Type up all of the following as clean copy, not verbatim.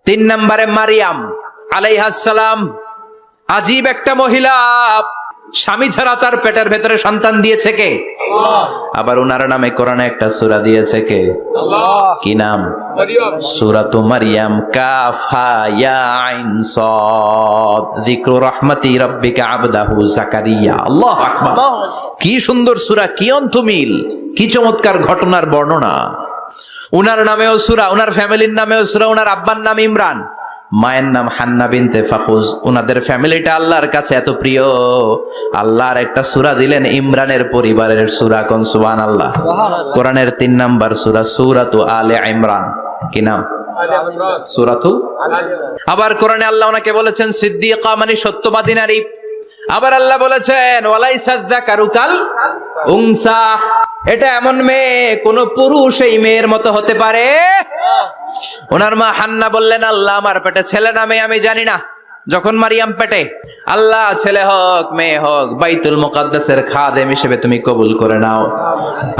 তিন নম্বরে মারিয়াম আলাইহিস সালাম, আজীব একটা মহিলা, স্বামী ছাড়া তার পেটের ভেতরে সন্তান দিয়েছে কে? আল্লাহ। আবার ওনার নামে কোরআনে একটা সূরা দিয়েছে কে? আল্লাহ। কি নাম? মারিয়াম। সূরাতু মারিয়াম, কাফ হা ইয়া আইন সাদ, যিকরু রাহমাতি রাব্বিকা আবদাহু জাকারিয়া। আল্লাহু আকবার। কি সুন্দর সূরা, কি অন্তমিল, কি চমৎকার ঘটনার বর্ণনা। উনার নামেও সূরা, উনার ফ্যামিলির নামেও সূরা, উনার আব্বার নাম ইমরান, মায়ের নাম হান্না বিনতে ফাখুজ। উনাদের ফ্যামিলিটা আল্লাহর কাছে এত প্রিয়, আল্লাহর একটা সূরা দিলেন ইমরানের পরিবারের সূরা। কোন সুবহানাল্লাহ। কোরআনের 3 নাম্বার সূরা, সূরাতু আলে ইমরান। কি নাম? সূরাতু আলে ইমরান। আবার কোরআনে আল্লাহ ওনাকে বলেছেন সিদ্দিকা, মানে সত্যবাদী নারী। আবার আল্লাহ বলেছেন ওয়ালাইসা যাকারু কাল উনসা, এটা এমন মেয়ে, কোন পুরুষ এই মেয়ের মতো হতে পারে? ওনার মা হান্না বললেন, আল্লাহ আমার পেটে ছেলে না মেয়ে আমি জানি না। যখন মারিয়াম পেটে, আল্লাহ ছেলে হোক মেয়ে হোক বাইতুল মুকাদ্দাসের খাদেম হিসেবে তুমি কবুল করে নাও।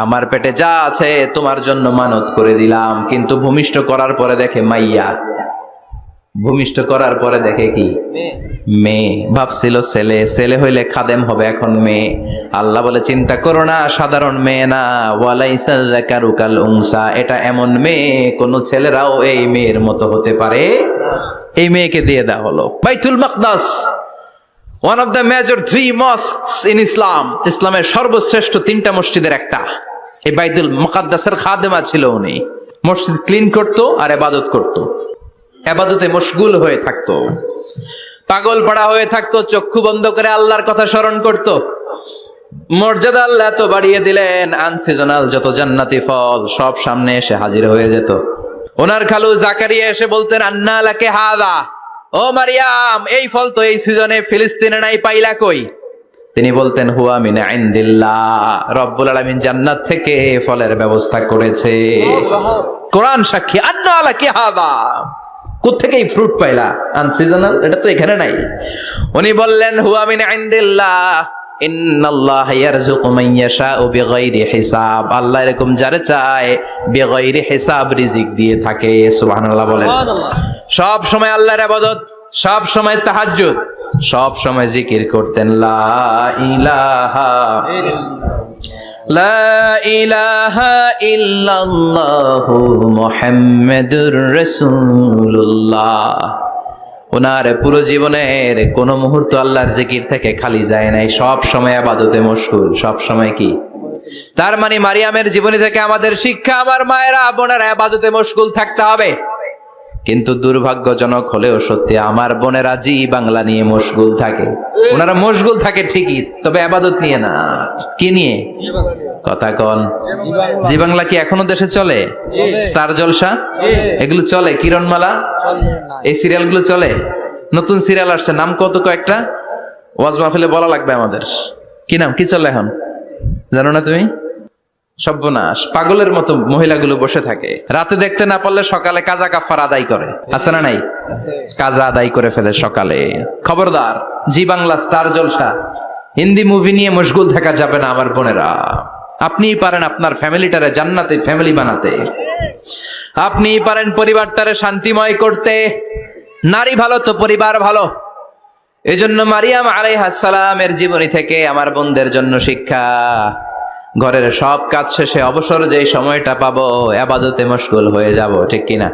আমার পেটে যা আছে তোমার জন্য মানত করে দিলাম। কিন্তু ভূমিষ্ঠ করার পরে দেখে মাইয়া, ভূমিষ্ঠ করার পরে দেখে কি? মেয়ে। ভাবছিল ছেলে, ছেলে হইলে খাদেম হবে, এখন মেয়ে। আল্লাহ বলে চিন্তা করো না, সাধারণ মেয়ে না, ওয়ালাইসা যাকারু কাল উনসা, এটা এমন মেয়ে কোন ছেলেরাও এই মেয়ের মতো হতে পারে। এই মেয়েকে দিয়ে দেওয়া হলো Baitul Maqdis, one of the major 3 mosques in Islam, ইসলামের সর্বশ্রেষ্ঠ 3টা মসজিদের একটা। এই বাইতুল মুকাদ্দাসের খাদেমা ছিল উনি। মসজিদ ক্লিন করতো আর ইবাদত করতো, ইবাদতে মশগুল হয়ে থাকতো, পাগল পাড়া হয়ে থাকতো, চক্ষু বন্ধ করে আল্লাহর কথা স্মরণ করত। মর্যাদা আল্লাহ এত বাড়িয়ে দিলেন, আনসিজনাল যত জান্নাতি ফল সব সামনে এসে হাজির হয়ে যেত। ওনার খালু জাকারিয়া এসে বলতেন, আন্না লাকে হাদা, ও মারিয়াম এই ফল তো এই সিজনে ফিলিস্তিনে নাই, পাইলা কই? তিনি বলতেন হুয়া মিন ইনদিল্লাহ, রব্বুল আলামিন জান্নাত থেকে ফলের ব্যবস্থা করেছে। কোরআন সাক্ষী, আন্না লাকে হাদা, কোত্থেকে এই ফ্রুট পাইলা? আনসিজনাল, এটা তো এখানে নাই। উনি বললেন হুয়া মিন ইনদিল্লাহ, ইন্নাল্লাহা ইয়ারযুকু মান ইয়াশাউ বিগাইরি হিসাব, আল্লাহ এরকম যারে চায় বিগাইরি হিসাব রিজিক দিয়ে থাকে। সুবহানাল্লাহ বলেন। সব সময় আল্লাহর ইবাদত, সব সময় তাহাজ্জুদ, সব সময় জিকির করতেন লা ইলাহা লা ইলাহা ইল্লাল্লাহু মুহাম্মাদুর রাসূলুল্লাহ। ওনার পুরো জীবনের কোন মুহূর্ত আল্লাহর জিকির থেকে খালি যায় নাই, সব সময় ইবাদতে মশগুল, সব সময় কি? তার মানে মারিয়ামের জীবনী থেকে আমাদের শিক্ষা, আমার মায়েরা বোনেরা ইবাদতে মশগুল থাকতে হবে। কিন্তু দুর্ভাগ্যজনক হলেও সত্যি, আমার বোনেরা জি বাংলা নিয়ে মশগুল থাকে। ওনারা মশগুল থাকে ঠিকই, তবে ইবাদত নিয়ে না। কি নিয়ে? কথা কন। জি বাংলা কি এখনো দেশে চলে? স্টার জলসা এগুলো চলে, কিরণমালা এই সিরিয়ালগুলো চলে। নতুন সিরিয়াল আসছে, নাম কত কয়েকটা, ওয়াজ মাহফিলে বলা লাগবে আমাদের। কি নাম, কি চলে এখন জানো না তুমি? সর্বনাশ, পাগলের মতো মহিলাগুলো বসে থাকে, রাতে দেখতে না পারলে সকালে কাজা কাফার আদায় করে। আছে না নাই? কাজা আদায় করে ফেলে সকালে। খবরদার, জি বাংলা, স্টার জলসা, হিন্দি মুভি নিয়ে মশগুল থাকা যাবে না আমার বোনেরা। আপনিই পারেন আপনার ফ্যামিলিটারে জান্নাতে ফ্যামিলি বানাতে, আপনিই পারেন পরিবারটারে শান্তিময় করতে। নারী ভালো তো পরিবার ভালো। এজন্য মারিয়াম আলাইহিস সালামের জীবনী থেকে আমার বোনদের জন্য শিক্ষা, ঘরের সব কাজ শেষে অবসর যে সময়টা পাবো ইবাদতে মশগুল হয়ে যাব, ঠিক কিনা?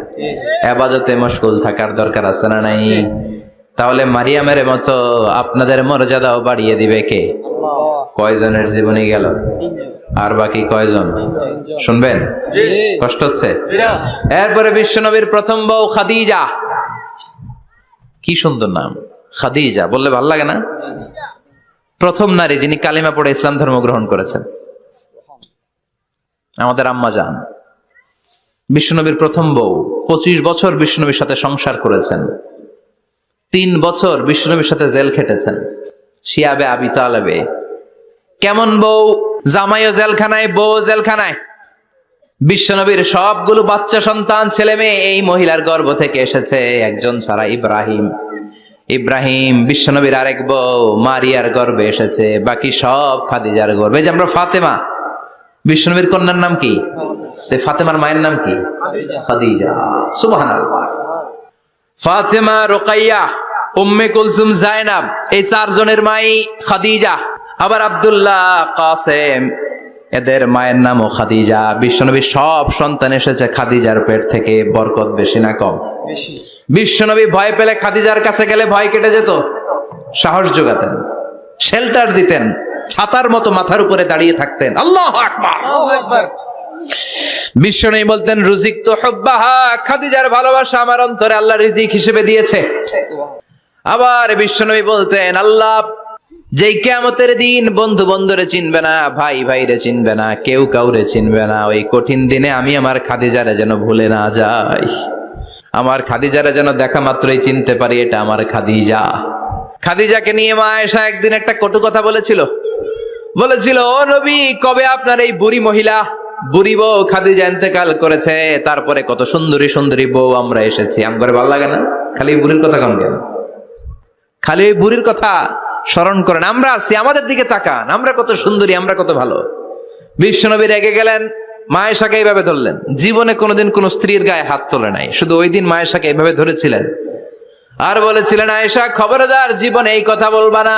ইবাদতে মশগুল থাকার দরকার আছে না নাই? তাহলে মারিয়ামের মতো আপনাদের মর্যাদাও বাড়িয়ে দিবে কে? কয়জনের জীবনী গেল? আর বাকি কয়জন শুনবেন? কষ্ট হচ্ছে? এরপরে বিশ্বনবীর প্রথম বউ খাদিজা। কি সুন্দর নাম, খাদিজা বললে ভালো লাগে না? প্রথম নারী যিনি কালিমা পড়ে ইসলাম ধর্ম গ্রহণ করেছেন, আমাদের আম্মা জান। বিশ্বনবীর প্রথম বউ, 25 বছর বিশ্বনবীর সাথে সংসার করেছেন, 3 বছর বিশ্বনবীর সাথে জেল খেটেছেন, শিয়াবে আবি তালেবে। কেমন বউ? জামাইও জেলখানায়, বউ জেলখানায়। বিশ্বনবীর সবগুলো বাচ্চা সন্তান ছেলে মেয়ে এই মহিলার গর্ভ থেকে এসেছে, একজন ছাড়া, ইব্রাহিম। ইব্রাহিম বিশ্বনবীর আরেক বউ মারিয়ার গর্ভে এসেছে, বাকি সব খাদিজার গর্ভে। যে আমরা ফাতেমা, বিশ্বনবীর কন্যার নাম কি? ফাতেমার মায়ের নাম কি? খাদিজা। সুবহানাল্লাহ। ফাতেমা, রুকাইয়া, উম্মে কুলসুম, জায়নাব, এই চারজনের মাই খাদিজা। আবার আব্দুল্লাহ, কাসেম, এদের মায়ের নামও খাদিজা। বিশ্বনবীর সব সন্তান এসেছে খাদিজার পেট থেকে। বরকত বেশি না কম? বিশ্বনবী ভয় পেলে খাদিজার কাছে গেলে ভয় কেটে যেত, সাহস যোগাতেন, শেল্টার দিতেন, ছাতার মতো মাথার উপরে দাঁড়িয়ে থাকতেন। আল্লাহু আকবার। বিশ্বনবী বলতেন, রুজিক তো হুব্বাহা, খাদিজার ভালোবাসা আমার অন্তরে আল্লাহ রিজিক হিসেবে দিয়েছে। আবার বিশ্বনবী বলতেন, আল্লাহ যেই কিয়ামতের দিন বন্ধু বন্ধুরে চিনবে না, ভাই ভাইরে চিনবে না, কেউ কাউরে চিনবে না, ওই কঠিন দিনে আমি আমার খাদিজারে যেন ভুলে না যাই, আমার খাদিজারে যেন দেখা মাত্রই চিনতে পারি এটা আমার খাদিজা। খাদিজাকে নিয়ে মা আয়েশা একদিন একটা কটু কথা বলেছিল। ও নবী, কবে আপনার এই বুড়ি মহিলা, বুড়ি বউ খাদিজা ইন্তেকাল করেছে, তারপরে কত সুন্দরী সুন্দরী বউ আমরা এসেছি, আম করে ভালো লাগে না? খালি বুড়ির কথা কন কেন? খালি ওই বুড়ির কথা স্মরণ করেন। আমরা আছি, আমাদের দিকে তাকান, আমরা কত সুন্দরী, আমরা কত ভালো। বিশ্বনবী রেগে গেলেন, মা আয়েশাকে এইভাবে ধরলেন। জীবনে কোনোদিন কোন স্ত্রীর গায়ে হাত তোলে নাই, শুধু ওই দিন মা আয়েশাকে এইভাবে ধরেছিলেন আর বলেছিলেন, আয়েশা খবরদার, জীবনে এই কথা বলবা না।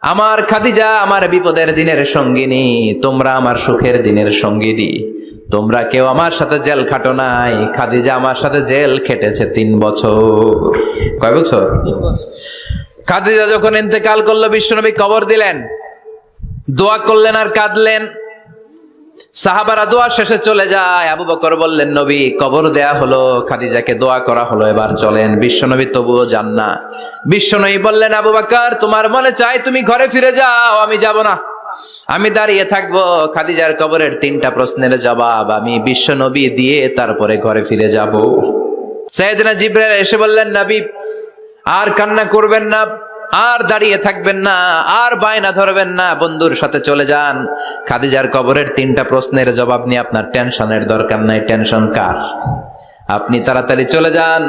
আমার খাদিজা আমার বিপদের দিনের সঙ্গিনী, তোমরা আমার সুখের দিনের সঙ্গিনী। তোমরা কেউ আমার সাথে জেল খাটো নাই, খাদিজা আমার সাথে জেল খেটেছে 3 বছর। কয় বছর? 3 বছর। খাদিজা যখন ইন্তেকাল করলো, বিশ্বনবী কবর দিলেন, দোয়া করলেন আর কাঁদলেন। সাহাবারা দোয়া শেষে চলে যায়। আবু বকর বললেন, নবী কবর দেয়া হলো, খাদিজাকে দোয়া করা হলো, এবার চলেন। বিশ্বনবী তবুও যান না। বিশ্বনবী বললেন, আবু বকর তোমার মনে চাই তুমি ঘরে ফিরে যাও, আমি যাব না, আমি দাঁড়িয়ে থাকবো। খাদিজার কবরের 3টা প্রশ্নের জবাব আমি বিশ্বনবী দিয়ে তারপরে ঘরে ফিরে যাব। সাইয়েদনা জিবরাইল এসে বললেন, নবী আর কান্না করবেন না, আর দাঁড়িয়ে থাকবেন না, আর বায়না ধরবেন না, বন্ধুর সাথে চলে যান। খাদিজার কবরের 3টা প্রশ্নের জবাব নিয়ে আপনার টেনশনের দরকার নাই। টেনশন কার? আপনি তাড়াতাড়ি চলে যান।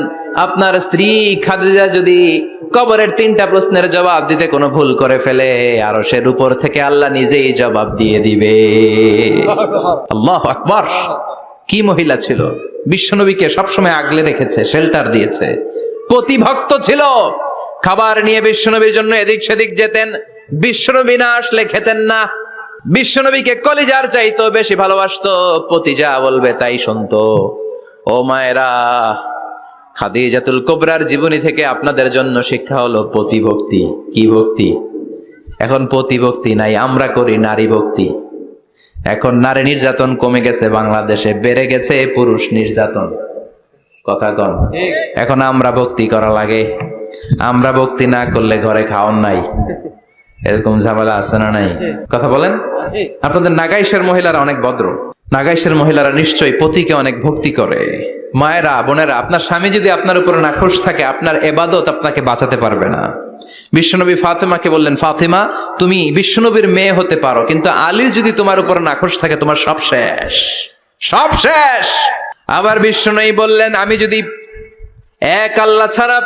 আপনার স্ত্রী খাদিজা যদি কবরের 3টা প্রশ্নের জবাব দিতে কোনো ভুল করে ফেলে, আরশের উপর থেকে আল্লাহ নিজেই জবাব দিয়ে দিবে। আল্লাহু আকবার। কি মহিলা ছিল! বিশ্বনবীকে সবসময় আগলে রেখেছে, শেল্টার দিয়েছে, প্রতিভক্ত ছিল। খাবার নিয়ে বিশ্বনবীর জন্য এদিক সেদিক যেতেন, বিশ্বনবী না আসলে খেতেন না। বিশ্বনবীকে কলিজার চাইতো বেশি ভালোবাসতো, পতি যা বলবে তাই শুনতো। ও মায়েরা, খাদিজাতুল কুবরার জীবনী থেকে আপনাদের জন্য শিক্ষা হলো প্রতিভক্তি। কি ভক্তি? এখন প্রতিভক্তি নাই, আমরা করি নারী ভক্তি। এখন নারী নির্যাতন কমে গেছে বাংলাদেশে, বেড়ে গেছে পুরুষ নির্যাতন। কথা কন। এখন আমরা ভক্তি করা লাগে। আমরা ভক্তি না করলে ঘরে খাওয়ান নাই, এরকম ঝামেলা আছে না নাই? কথা বলেন। আপনাদের নাগাইশের মহিলারা অনেক ভদ্র, নাগাইশের মহিলারা নিশ্চয়ই পতিকে অনেক ভক্তি করে। মায়েরা, বোনেরা, আপনার স্বামী যদি আপনার উপরে নাখোশ থাকে, আপনার ইবাদত আপনাকে বাঁচাতে পারবে না। বিশ্বনবী ফাতেমাকে বললেন, ফাতেমা তুমি বিশ্বনবীর মেয়ে হতে পারো, কিন্তু আলী যদি তোমার উপর নাখোশ থাকে, তোমার সব শেষ, সব শেষ। আবার বিশ্বনবী বললেন, আমি যদি এক আল্লাহ ছাড়া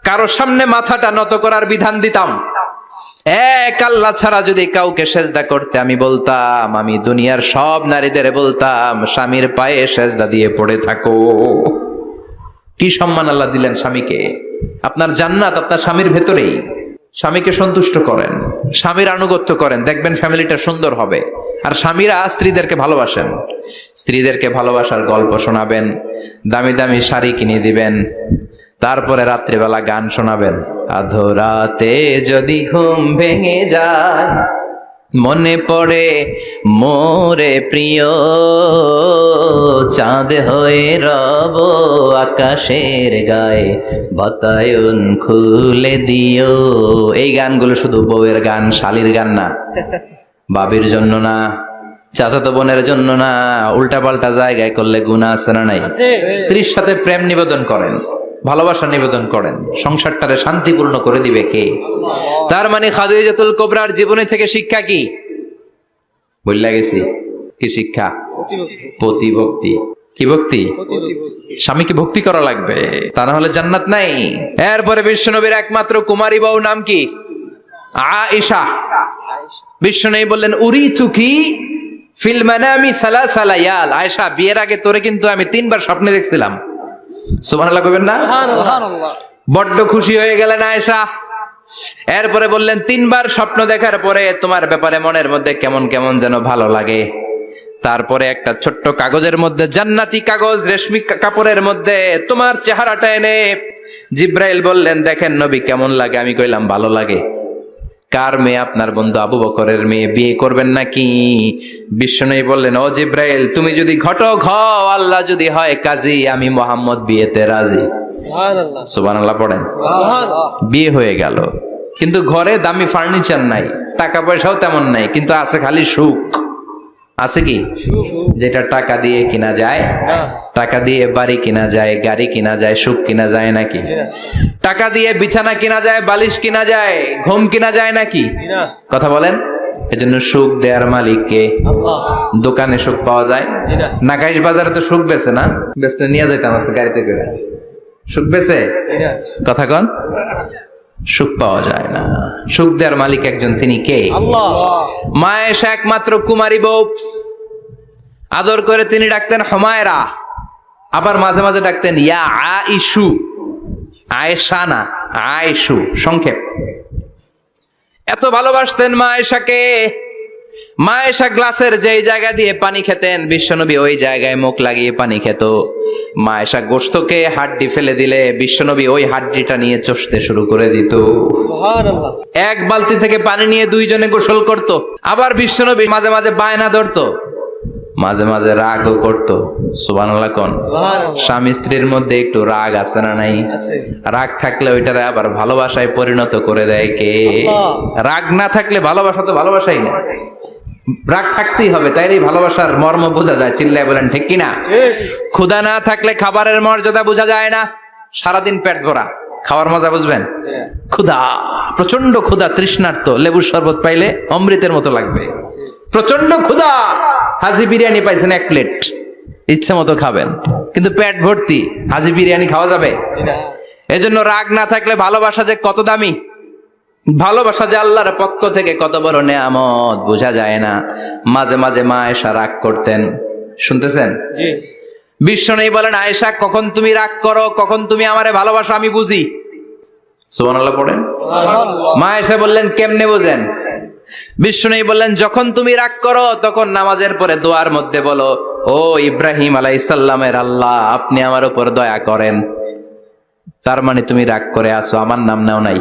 কারো সামনে মাথাটা নত করার বিধান দিতাম, এক আল্লাহ ছাড়া যদি কাউকে সেজদা করতে আমি বলতাম, আমি দুনিয়ার সব নারীদের বলতাম স্বামীর পায়ে সেজদা দিয়ে পড়ে থাকো। কি সম্মান আল্লাহ দিলেন স্বামীকে! আপনার জান্নাত আপনার স্বামীর ভেতরেই। স্বামীকে সন্তুষ্ট করেন, স্বামীর আনুগত্য করেন, দেখবেন ফ্যামিলিটা সুন্দর হবে। আর স্বামীরা স্ত্রীদেরকে ভালোবাসেন, স্ত্রীদেরকে ভালোবাসার গল্প শোনাবেন, দামি দামি শাড়ি কিনে দিবেন, তারপরে রাত্রিবেলা গান শোনাবেন। আধরাতে যদি ঘুম ভেঙে যায়, মনে পড়ে মোরে প্রিয়, চাঁদ হয়ে রব আকাশের গায়ে, বাতায়ন খুলে দিও। এই গানগুলো শুধু বউয়ের গান, শালীর গান না, বাবির জন্য না, চাচাতো বোনের জন্য না। উল্টা পাল্টা জায়গায় করলে গুনাহ আছে না নাই? স্ত্রীর সাথে প্রেম নিবেদন করেন, ভালোবাসা নিবেদন করেন, সংসারটারে শান্তিপূর্ণ করে দিবে কে? তার মানে খাদিজাতুল কুবরার জীবনী থেকে শিক্ষা কি? বললা গেছি কি শিক্ষা? প্রতিভক্তি। কি ভক্তি? স্বামীকে ভক্তি করা লাগবে, তা না হলে জান্নাত নাই। এরপরে বিশ্বনবীর একমাত্র কুমারী বউ নাম কি? আয়েশা। বিশ্বনবী বললেন, উরিতুকি ফিল মানামি সালাসা লায়াল। আয়েশা, বিয়ের আগে তোরে কিন্তু আমি 3 বার স্বপ্নে দেখছিলাম। সুবহানাল্লাহ কইবেন না? সুবহানাল্লাহ। বড্ড খুশি হয়ে গেলেন আয়েশা। এরপরে বললেন, 3 বার স্বপ্ন দেখার পরে তোমার ব্যাপারে মনের মধ্যে কেমন কেমন যেন ভালো লাগে। তারপরে একটা ছোট্ট কাগজের মধ্যে, জান্নাতি কাগজ, রেশমি কাপড়ের মধ্যে তোমার চেহারাটা এনে জিব্রাইল বললেন, দেখেন নবী কেমন লাগে। আমি কইলাম ভালো লাগে। কার মেয়ে? আপনার বন্ধু আবু বকরের মেয়ে, বিয়ে করবেন নাকি? বিশ্বনবী বললেন, ও জিব্রাইল, তুমি যদি ঘটক হও, আল্লাহ যদি হয় কাজী, আমি মোহাম্মদ বিয়েতে রাজি। সুবহানাল্লাহ। সুবহানাল্লাহ পড়েন। সুবহানাল্লাহ। বিয়ে হয়ে গেল, কিন্তু ঘরে দামি ফার্নিচার নাই, টাকা পয়সাও তেমন নাই, কিন্তু আছে খালি সুখ। আছে কি? যেটা টাকা দিয়ে কিনা যায়, টাকা দিয়ে বাড়ি কিনা যায়, গাড়ি কিনা যায়, সুখ কিনা যায় নাকি? টাকা দিয়ে বিছানা কিনা যায়, বালিশ কিনা যায়, ঘুম কিনা যায় নাকি? কথা বলেন। এজন্য সুখ দেয়ার মালিক কে? আল্লাহ। দোকানে সুখ পাওয়া যায়? নাগাইশ বাজারে তো সুখ বেছে না, বেচতে নিয়ে যাইতাম আজকে গাড়িতে করে। সুখ বেছে? কথা কন। সুখ পাওয়া যায় না। সুখ দেয়ার মালিক একজন, তিনি কে? আল্লাহ। মা আয়েশা একমাত্র কুমারী বউ, আদর করে তিনি ডাকতেন হুমায়রা, আবার মাঝে মাঝে ডাকতেন ইয়া আইশু। আয়েশা না, আয়েশু, সংক্ষেপ। এত ভালোবাসতেন মা আয়েশাকে। মা আয়েশা গ্লাসের যেই জায়গা দিয়ে পানি খেতেন, বিশ্বনবী ওই জায়গায় মুখ লাগিয়ে পানি খেত। মা আয়েশা গোশতকে হাড্ডি ফেলে দিলে বিশ্বনবী ওই হাড্ডিটা নিয়ে চষতে শুরু করে দিত। সুবহানাল্লাহ। এক বালতি থেকে পানি নিয়ে দুইজনে গোসল করত। আবার বিশ্বনবী মাঝে মাঝে বায়না ধরতো, মাঝে মাঝে রাগও করতো। সুবহানাল্লাহ কোন। সুবহানাল্লাহ। স্বামী স্ত্রীর মধ্যে একটু রাগ আছে না নাই? আছে। রাগ থাকলে ওইটারে আবার ভালোবাসায় পরিণত করে দেয় কে? আল্লাহ। রাগ না থাকলে ভালোবাসা তো ভালোবাসাই না। রাগ থাকতেই হবে, তাইলেই ভালোবাসার মর্ম বোঝা যায়। চিল্লায় বলেন ঠিক কিনা? ঠিক। ক্ষুধা না থাকলে খাবারের মর্যাদা বোঝা যায় না। সারাদিন পেট ভরা, খাওয়ার মজা বুঝবেন? ক্ষুধা, প্রচন্ড ক্ষুধা, তৃষ্ণার্ত, লেবুর শরবত পাইলে অমৃতের মতো লাগবে। প্রচন্ড ক্ষুধা, হাজি বিরিয়ানি পাইছেন 1 প্লেট, ইচ্ছে মতো খাবেন, কিন্তু পেট ভর্তি, হাজি বিরিয়ানি খাওয়া যাবে? এজন্য রাগ না থাকলে ভালোবাসা যে কত দামি, ভালোবাসা যে আল্লাহর পক্ষ থেকে কত বড় নেয়ামত বোঝা যায় না। মাঝে মাঝে মা আয়েশা রাগ করতেন, শুনতেছেন? জি। বিশ্বনবী বলেন, আয়েশা কখন তুমি রাগ করো, কখন তুমি আমারে ভালোবাসো আমি বুঝি। সুবহানাল্লাহ পড়েন। সুবহানাল্লাহ। মা আয়েশা বললেন, কেমনে বোঝেন? বিশ্বনবী বললেন, যখন তুমি রাগ করো তখন নামাজের পরে দোয়ার মধ্যে বলো, ও ইব্রাহিম আলাইহিস সালামের আল্লাহ, আপনি আমার উপর দয়া করেন। তার মানে তুমি রাগ করে আছো, আমার নাম নাও নাই।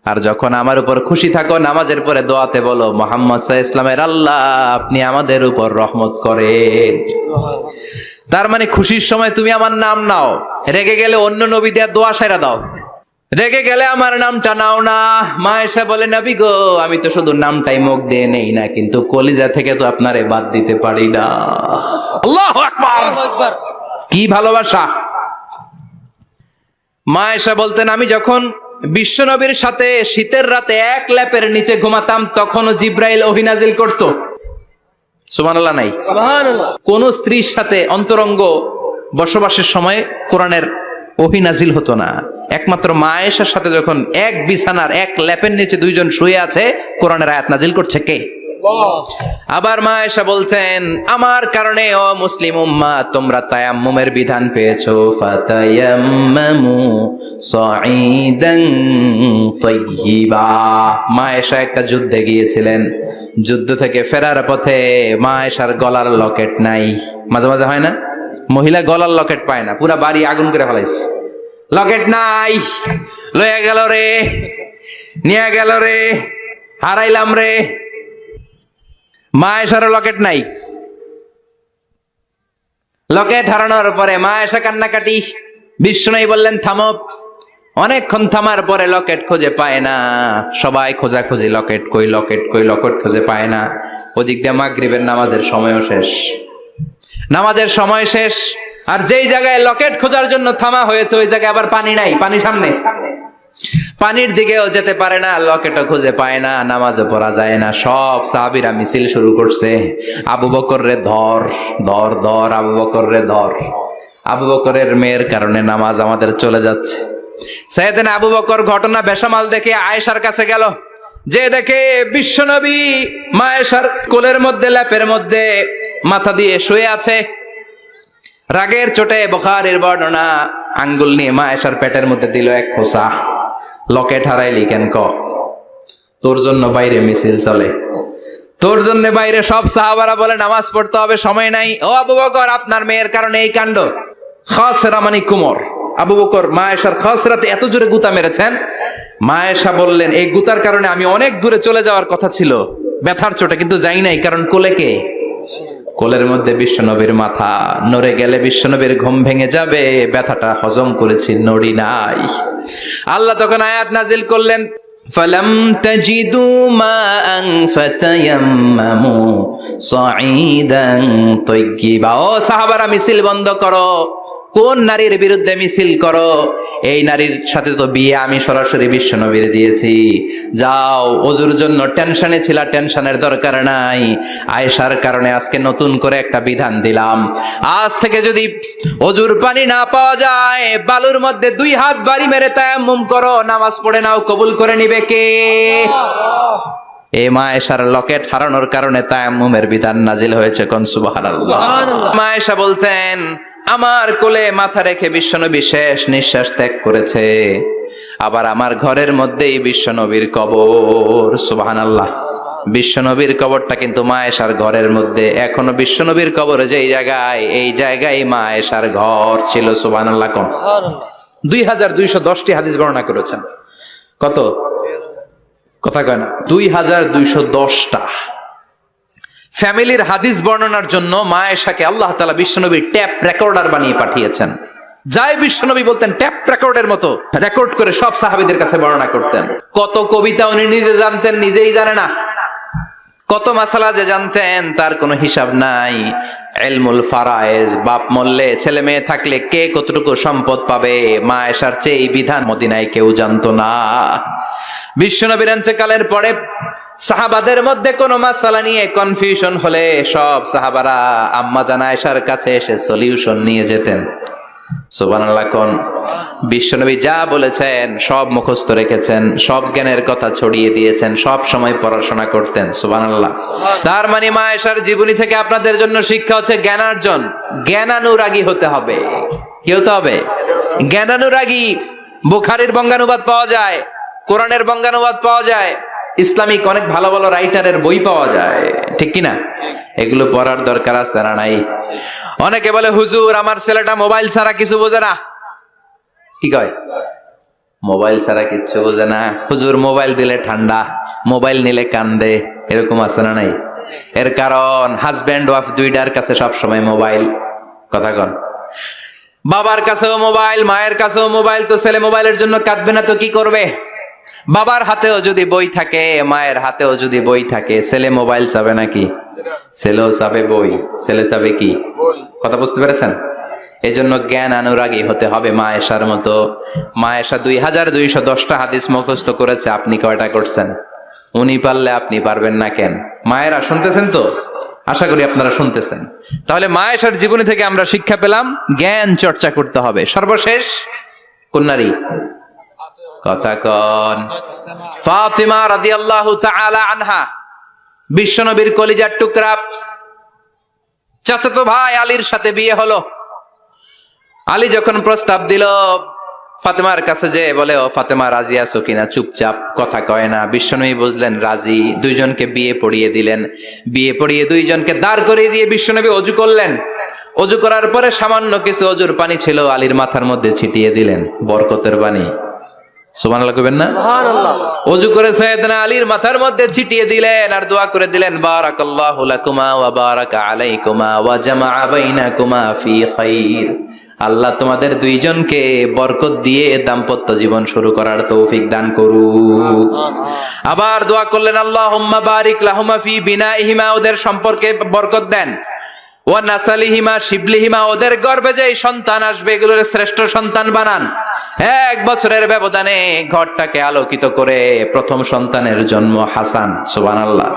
আর যখন আমার উপর খুশি থাকো, নামাজের পরে দোয়াতে বলো, মুহাম্মদ সাল্লাল্লাহু আলাইহি ওয়াসাল্লামের আল্লাহ, আপনি আমাদের উপর রহমত করেন। সুবহানাল্লাহ। তার মানে খুশির সময় তুমি আমার নাম নাও, রেগে গেলে অন্য নবী দেওয়ার দোয়া সাইরা দাও, রেগে গেলে আমার নামটা নাও না। মা এসে বলে, নবী গো, আমি তো শুধু নামটাই মুখ দিয়ে নেই না, কিন্তু কলিজা থেকে তো আপনারে বাদ দিতে পারি না। আল্লাহু আকবার। আল্লাহু আকবার। কি ভালোবাসা! মা এসে বলতেন, আমি যখন বিশ্বনবীর সাথে শীতের রাতে এক ল্যাপের নিচে ঘুমাতাম, তখনও জিব্রাইল ওহী নাজিল করতো। সুবহানাল্লাহ নাই? সুবহানাল্লাহ। কোন স্ত্রীর সাথে অন্তরঙ্গ বসবাসের সময় কোরআনের ওহী নাজিল হতো না। একমাত্র মা আয়েশার সাথে যখন এক বিছানার এক ল্যাপের নিচে দুইজন শুয়ে আছে, কোরআনের আয়াত নাজিল করছে কে? আবার মা আয়েশা বলছেন, আমার কারণে ও মুসলিম উম্মাহ তোমরা তায়াম্মুমের বিধান পেয়েছো। ফাতায়াম্মামু সাঈদান তাইয়্যিবা। মা আয়েশা একটা যুদ্ধে গিয়েছিলেন, যুদ্ধ থেকে ফেরার পথে মা আয়েশার গলার লকেট নাই। মাঝে মাঝে হয় না, মহিলা গলার লকেট পায় না, পুরা বাড়ি আগুন করে ফেলাইছে, লকেট নাই, লয়ে গেল রে, নিয়ে গেল রে, হারাইলাম রে। মা আয়েশার লকেট নাই। লকেট হারানোর পরে মা আয়েশা কান্নাকাটি। বিশ্বনবী বললেন, থামো। অনেকক্ষণ থামার পরে লকেট খুঁজে পায় না। সবাই খোঁজাখুঁজি, লকেট কই, লকেট কই, লকেট খুঁজে পায় না। ওদিক দিয়ে মাগরিবের নামাজের সময়ও শেষ, নামাজের সময় শেষ। আর যেই জায়গায় লকেট খোঁজার জন্য থামা হয়েছে, ওই জায়গায় আবার পানি নাই, পানি সামনে, পানির দিকেও যেতে পারে না, লকেটও খুঁজে পায় না, নামাজও পড়া যায় না। সব সাহাবীরা মিছিল শুরু করছে, আবু বকর রে ধর, ধর, ধর, আবু বকর রে ধর। আবু বকরের মেয়ের কারণে নামাজ আমাদের চলে যাচ্ছে। সাইয়েদনা আবু বকর ঘটনা বেসামাল দেখে আয়েশার কাছে গেল, যে দেখে বিশ্বনবী মা আয়েশার কোলের মধ্যে, ল্যাপের মধ্যে মাথা দিয়ে শুয়ে আছে। রাগের চোটে বুখারীর বর্ণনা, আঙ্গুল নিয়ে মা আয়েশার পেটের মধ্যে দিল এক খোঁচা। লকেট হারাইলি কেন ক? তোর জন্য বাইরে মিছিল চলে, তোর জন্য বাইরে সব সাহাবারা বলে নামাজ পড়তে হবে, সময় নাই। ও আবু বকর, আপনার মেয়ের কারণে এই কাণ্ড। খাসরা মানে কুমর। আবু বকর মা আয়েশার খাসরাতে এত জোরে গুতা মেরেছেন, মা আয়েশা বললেন এই গুতার কারণে আমি অনেক দূরে চলে যাওয়ার কথা ছিল ব্যথার চোটে, কিন্তু যাই নাই, কারণ কোলে কে? কোলের মধ্যে বিশ্বনবীর মাথা, নড়ে গেলে বিশ্বনবীর ঘুম ভেঙে যাবে, ব্যথাটা হজম করেছি, নড়ি নাই। আল্লাহ তখন আয়াত নাজিল করলেন, ফালাম তাজিদু মাআন ফাতায়াম্মামু সাঈদান তাইয়্যিবা। ও সাহাবারা, মিছিল বন্ধ করো। কোন নারীর বিরুদ্ধে মিছিল করো? এই নারীর সাথে তো বিয়ে আমি সরাসরি বিশ্বনবীর দিয়েছি। যাও, ওজুর জন্য টেনশনে ছিলা, টেনশনের দরকার নাই। আয়েশার কারণে আজকে নতুন করে একটা বিধান দিলাম, আজ থেকে যদি ওজুর পানি না পাওয়া যায়, বালুর মধ্যে 2 হাত বাড়ি মেরে তায়াম্মুম করো, নামাজ পড়ে নাও, কবুল করে নিবে কে? এই মা আয়েশার লকেট হারানোর কারণে তায়াম্মুমের বিধান নাজিল হয়েছে। কোন সুবহানাল্লাহ। মা আয়েশা বলতেন, আমার কোলে মাথা রেখে বিশ্বনবী শেষ নিঃশ্বাস ত্যাগ করেছে, আবার আমার ঘরের মধ্যেই বিশ্বনবীর কবর। সুবহানাল্লাহ। বিশ্বনবীর কবরটা কিন্তু মা আয়েশার ঘরের মধ্যে। এখনো বিশ্বনবীর কবর যেই জায়গায়, এই জায়গায় মা আয়েশার ঘর ছিল। সুবহানাল্লাহ। কোন 2210টি হাদিস বর্ণনা করেছেন। কত? কথা কয় না, 2210টা। ফ্যামিলির হাদিস বর্ণনার জন্য মা আয়েশাকে আল্লাহ তাআলা বিশ্বনবীর ট্যাপ রেকর্ডার বানিয়ে পাঠিয়েছেন। যাই বিশ্বনবী বলতেন, ট্যাপ রেকর্ডের মতো রেকর্ড করে সব সাহাবীদের কাছে বর্ণনা করতেন। কত কবিতা উনি নিজে জানতেন, নিজেই জানে না। কত মাসালা যে জানতেন তার কোনো হিসাব নাই। ইলমুল ফারায়েজ, বাপ মরলে ছেলে মেয়ে থাকলে কে কতটুকু সম্পদ পাবে, মা আয়েশার চেয়ে এই বিধান মদিনায় কেউ জানতো না। বিশ্বনবীর ইন্তেকালের পরে সাহাবাদের মধ্যে কোনো মাসালা নিয়ে কনফিউশন হলে সব সাহাবারা আম্মা জান আয়েশার কাছে এসে সলিউশন নিয়ে যেতেন। সুবহানাল্লাহ। কোন বিশ্বনবী যা বলেছেন সব মুখস্থ রেখেছেন, সব জ্ঞানের কথা ছড়িয়ে দিয়েছেন, সব সময় পড়াশোনা করতেন। সুবহানাল্লাহ। তার মানে মা আয়েশার জীবনী থেকে আপনাদের জন্য শিক্ষা হচ্ছে জ্ঞানার্জন, জ্ঞানানুরাগী হতে হবে। কি হতে হবে? জ্ঞানানুরাগী। বুখারীর বঙ্গানুবাদ পাওয়া যায়, কোরআনের বঙ্গানুবাদ পাওয়া যায়, ইসলামিক অনেক ভালো ভালো রাইটারের বই পাওয়া যায়, ঠিক কিনা? এগুলো পড়ার দরকার আছে না নাই? অনেকে বলে, হুজুর আমার ছেলেটা মোবাইল ছাড়া কিছু বোঝে না। কি কয়? মোবাইল ছাড়া কিচ্ছু বোঝে না। হুজুর মোবাইল দিলে ঠান্ডা, মোবাইল নিলে কান্দে, এরকম আছে না নাই? এর কারণ হাজব্যান্ড ওয়াইফ দুইটার কাছে সবসময় মোবাইল। কথা কন। বাবার কাছেও মোবাইল, মায়ের কাছেও মোবাইল, তো ছেলে মোবাইলের জন্য কাঁদবে না তো কি করবে? বাবার হাতেও যদি বই থাকে, মায়ের হাতেও যদি বই থাকে, ছেলে মোবাইল চাবে নাকি? ছেলেও চাবে বই, ছেলে চাবে কি? কথা বুঝতে পেরেছেন? এই জন্য জ্ঞান অনুরাগী হতে হবে মা আয়েশার মতো। মা আয়েশা 2210টা হাদিস মুখস্থ করেছে, আপনি কয়টা করছেন? উনি পারলে আপনি পারবেন না কেন? মায়েরা শুনতেছেন তো? আশা করি আপনারা শুনতেছেন। তাহলে মা আয়েশার জীবনী থেকে আমরা শিক্ষা পেলাম, জ্ঞান চর্চা করতে হবে। সর্বশেষ কোন নারী? কথা কন। ফাতিমা রাদিয়াল্লাহু তাআলা আনহা, বিশ্বনবীর কলিজার টুকরা। চাচাতো ভাই আলীর সাথে বিয়ে হলো। আলী যখন প্রস্তাব দিল ফাতেমার কাছে, যে বলে, ও ফাতেমা রাজি আছো কিনা? চুপচাপ, কথা কয় না। বিশ্বনবী বুঝলেন রাজি, দুইজনকে বিয়ে পড়িয়ে দিলেন। বিয়ে পড়িয়ে দুইজনকে দাঁড় করিয়ে দিয়ে বিশ্বনবী ওযু করলেন। ওযু করার পরে সামান্য কিছু ওযুর পানি ছিল, আলীর মাথার মধ্যে ছিটিয়ে দিলেন, বরকতের পানি। সুবহানাল্লাহ কইবেন না? সুবহানাল্লাহ। ওযু করে সাইয়েদনা আলীর মাথার মধ্যে ছিটিয়ে দিলেন আর দোয়া করে দিলেন, বারাকাল্লাহু লাকুমা ওয়া বারাকা আলাইকুমা ওয়া জামাআ বাইনাকুমা ফি খাইর। আল্লাহ তোমাদের দুইজনকে বরকত দিয়ে দাম্পত্য জীবন শুরু করার তৌফিক দান করুক। আবার দোয়া করলেন, আল্লাহুম্মা বারিক লাহুমা ফি বিনাইহিমা, ওদের সম্পর্কে বরকত দেন। ওয়া নাসালিহিমা শিবলিহিমা, ওদের গর্ভে যে সন্তান আসবে এগুলোর শ্রেষ্ঠ সন্তান বানান। 1 বছরের ব্যবধানে ঘরটাকে আলোকিত করে প্রথম সন্তানের জন্ম হাসান। সুবহানাল্লাহ।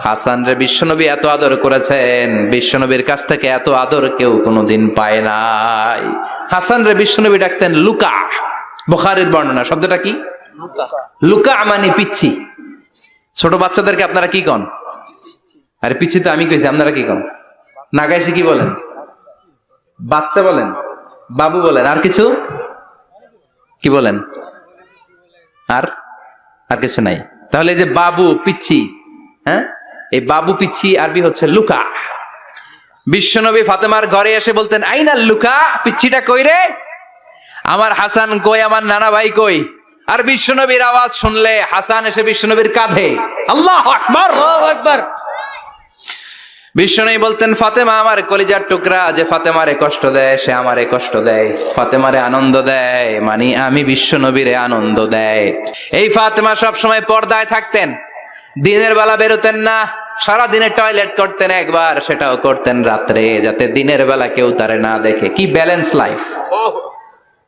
হাসান রে বিশ্বনবী এত আদর করেছেন, বিশ্বনবীর কাছ থেকে এত আদর কেউ কোনোদিন পায় নাই। হাসান রে বিশ্বনবী ডাকতেন লুকা। বুখারীর বর্ণনা। শব্দটা কি? লুকা মানে পিচ্ছি। ছোট বাচ্চাদেরকে আপনারা কি কন? আরে পিচ্ছি তো আমি কইছি, আপনারা কি কন? নাগাইছে কি বলেন? বাচ্চা বলেন, বাবু বলেন, আর কিছু কি বলেন? আর আর কিছু নাই। তাহলে এই যে বাবু পিচ্ছি, হ্যাঁ, এই বাবু পিচ্ছি আরবি হচ্ছে লুকা। বিশ্বনবী ফাতেমার ঘরে এসে বলতেন, আইনা লুকা, পিচ্ছিটা কই রে? আমার হাসান কই, আমার নানা ভাই কই? আর বিশ্বনবীর আওয়াজ শুনলে হাসান এসে বিশ্বনবীর কাঁধে, আল্লাহু আকবার। আল্লাহু আকবার। বিশ্বনবী বলতেন, ফাতেমা আমার কলিজার টুকরা, যে ফাতেমারে কষ্ট দেয় সে আমারে কষ্ট দেয়, ফাতেমারে আনন্দ দেয় মানে আমি বিশ্বনবীরে আনন্দ দেয়। এই ফাতেমা সব সময় পর্দায় থাকতেন, দিনের বেলা বেরোতেন না, সারা দিনে টয়লেট করতেন একবার, সেটাও করতেন রাত্রে, যাতে দিনের বেলা কেউ তারে না দেখে। কি ব্যালেন্স লাইফ,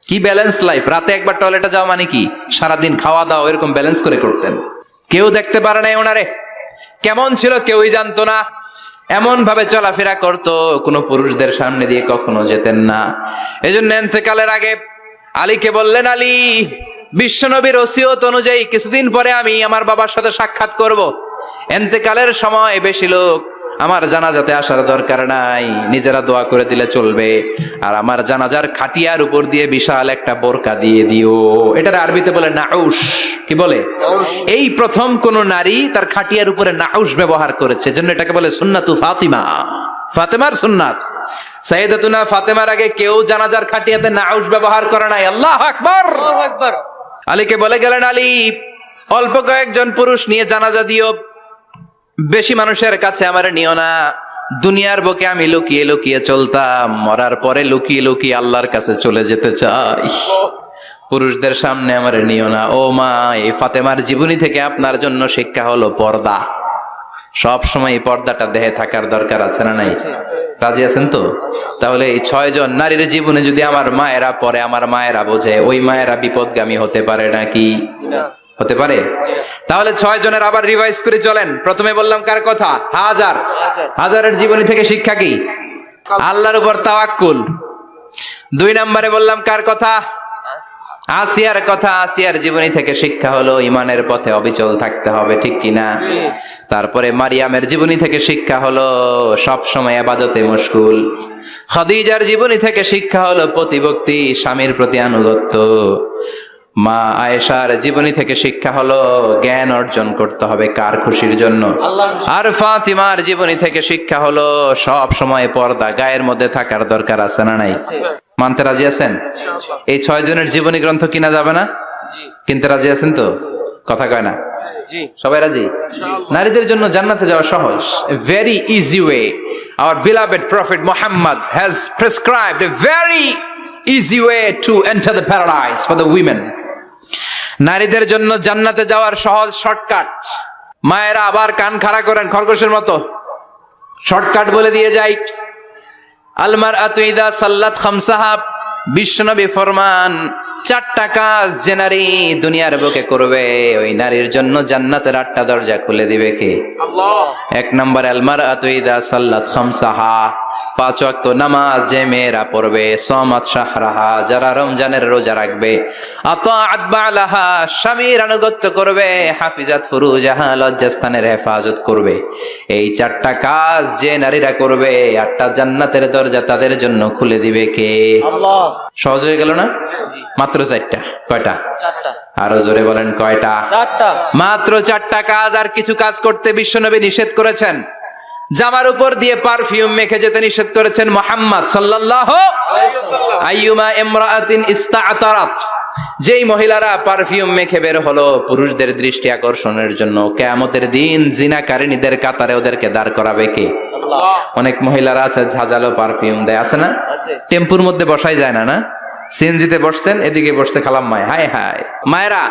কি ব্যালেন্স লাইফ! রাতে একবার টয়লেটে যাওয়া মানে কি সারাদিন খাওয়া দাওয়া এরকম ব্যালেন্স করে করতেন। কেউ দেখতে পারে না ওনারে কেমন ছিল, কেউই জানতো না। এমন ভাবে চলাফেরা করতো, কোনো পুরুষদের সামনে দিয়ে কখনো যেতেন না। এই জন্য ইন্তেকালের আগে আলীকে বললেন, আলী, বিশ্বনবীর ওসিয়ত অনুযায়ী কিছুদিন পরে আমি আমার বাবার সাথে সাক্ষাৎ করব। ইন্তেকালের সময় বেশি লোক আমার জানাজাতে আসার দরকার নাই, নিজেরা দোয়া করে দিলে চলবে। আর আমার জানাজার খাটিয়ার উপর দিয়ে বিশাল একটা বোরকা দিয়ে দিও। এটার আরবিতে বলে নাউশ। কি বলে? এই প্রথম কোন নারী তার খাটিয়ার উপরে নাউশ ব্যবহার করেছে, জন্য এটাকে বলে সুন্নাতু ফাতিমা, ফাতেমার সুন্নাত। সাইয়েদাতুনা ফাতেমার আগে কেউ জানাজার খাটিয়াতে নাউশ ব্যবহার করে নাই। আল্লাহু আকবার। আল্লাহু আকবার। আলীকে বলে গেলেন, আলী, অল্প কয়েকজন পুরুষ নিয়ে জানাজা দিও, বেশি মানুষের কাছে আমার নিও না। দুনিয়ার বুকে আমি লুকিয়ে লুকিয়ে চলতাম, মরার পরে লুকিয়ে লুকিয়ে আল্লাহর কাছে চলে যেতে চাই, পুরুষদের সামনে আমার নিও না। ও মা, এই ফাতেমার জীবনী থেকে আপনার জন্য শিক্ষা হলো পর্দা। সব সময় এই পর্দাটা দেহে থাকার দরকার আছে না নাই? রাজি আছেন তো? তাহলে এই 6 জন নারীর জীবনে যদি আমার মায়েরা পড়ে, আমার মায়েরা বোঝে, ওই মায়েরা বিপদগামী হতে পারে নাকি? হতে পারে। তাহলে 6 জনের আবার রিভাইজ করে চলেন। প্রথমে বললাম কার কথা? হাজার। হাজারের জীবনী থেকে শিক্ষা কি? আল্লাহর উপর তাওয়াক্কুল। 2 নম্বরে বললাম কার কথা? আসিয়ার কথা। আসিয়ার জীবনী থেকে শিক্ষা হলো ইমানের পথে অবিচল থাকতে হবে, ঠিক কিনা? তারপরে মারিয়ামের জীবনী থেকে শিক্ষা হলো সব সময় ইবাদতে মশগুল। খাদিজার জীবনী থেকে শিক্ষা হলো প্রতিভক্তি, স্বামীর প্রতি আনুগত্য। মা আয়েশার জীবনী থেকে শিক্ষা হলো জ্ঞান অর্জন করতে হবে কার খুশির জন্য? আর ফাতিমার জীবনী থেকে শিক্ষা হলো সব সময় পর্দা গায়ের মধ্যে থাকার দরকার আছে না নাই? মানতে রাজি আছেন? এই 6 জনের জীবনী গ্রন্থ কিনা যাবে না? কিনতে রাজি আছেন তো? কথা কয় না? সবাই রাজি? নারীদের জন্য জান্নাতে যাওয়া সহজ, a very easy way. Our beloved prophet Muhammad has prescribed a very easy way to enter the paradise for the women. নারীদের জন্য জান্নাতে যাওয়ার সহজ শর্টকাট। মায়েরা আবার কান খাড়া করেন খরগোশের মতো, শর্টকাট বলে দিয়ে যাই। আল মারআতু ইযা সাল্লাত খামসাহা, বিশ্বনবী ফরমান 4টা কাজ যে নারী দুনিয়ার বুকে করবে, ওই নারীর জন্য জান্নাতের 8টা দরজা খুলে দিবে কে? আল্লাহ। 1 নম্বর, আল মারআতু ইযা সাল্লাত খামসাহা, 5 ওয়াক্ত নামাজ যে মেয়েরা পড়বে, সামাত শাহরাহা, যারা রমজানের রোজা রাখবে, আতাআত বালাহা, স্বামীর আনুগত্য করবে, হাফিজাত ফুরুজাহা, লজ্জাস্থানের হেফাজত করবে। এই 4টা কাজ যে নারীরা করবে, 8টা জান্নাতের দরজা তাদের জন্য খুলে দিবে কে? আল্লাহ। সহজ হয়ে গেল না? মাত্র 4টা। কয়টা? 4টা। আরো জোরে বলেন, কয়টা? 4টা। মাত্র 4টা কাজ। আর কিছু কাজ করতে বিশ্বনবী নিষেধ করেছেন। জামার উপর দিয়ে পারফিউম মেখে যেতে নিষেধ করেছেন মুহাম্মদ সাল্লাল্লাহু আলাইহি ওয়াসাল্লাম। আইয়ুমা ইমরাআতিন ইস্তাআতারাত, যেই মহিলারা পারফিউম মেখে বের হলো পুরুষদের দৃষ্টি আকর্ষণের জন্য, কিয়ামতের দিন জিনাকারিনীদের কাতারে ওদেরকে দাঁড় করাবে কে? আল্লাহ। অনেক মহিলারা আছে ঝাঁঝালো পারফিউম দেয়, আছে না? টেম্পুর মধ্যে বসাই যায় না, না? সিএনজিতে বসছেন, এদিকে বসছে খালাম্মায়, হায় হায়। মায়েরা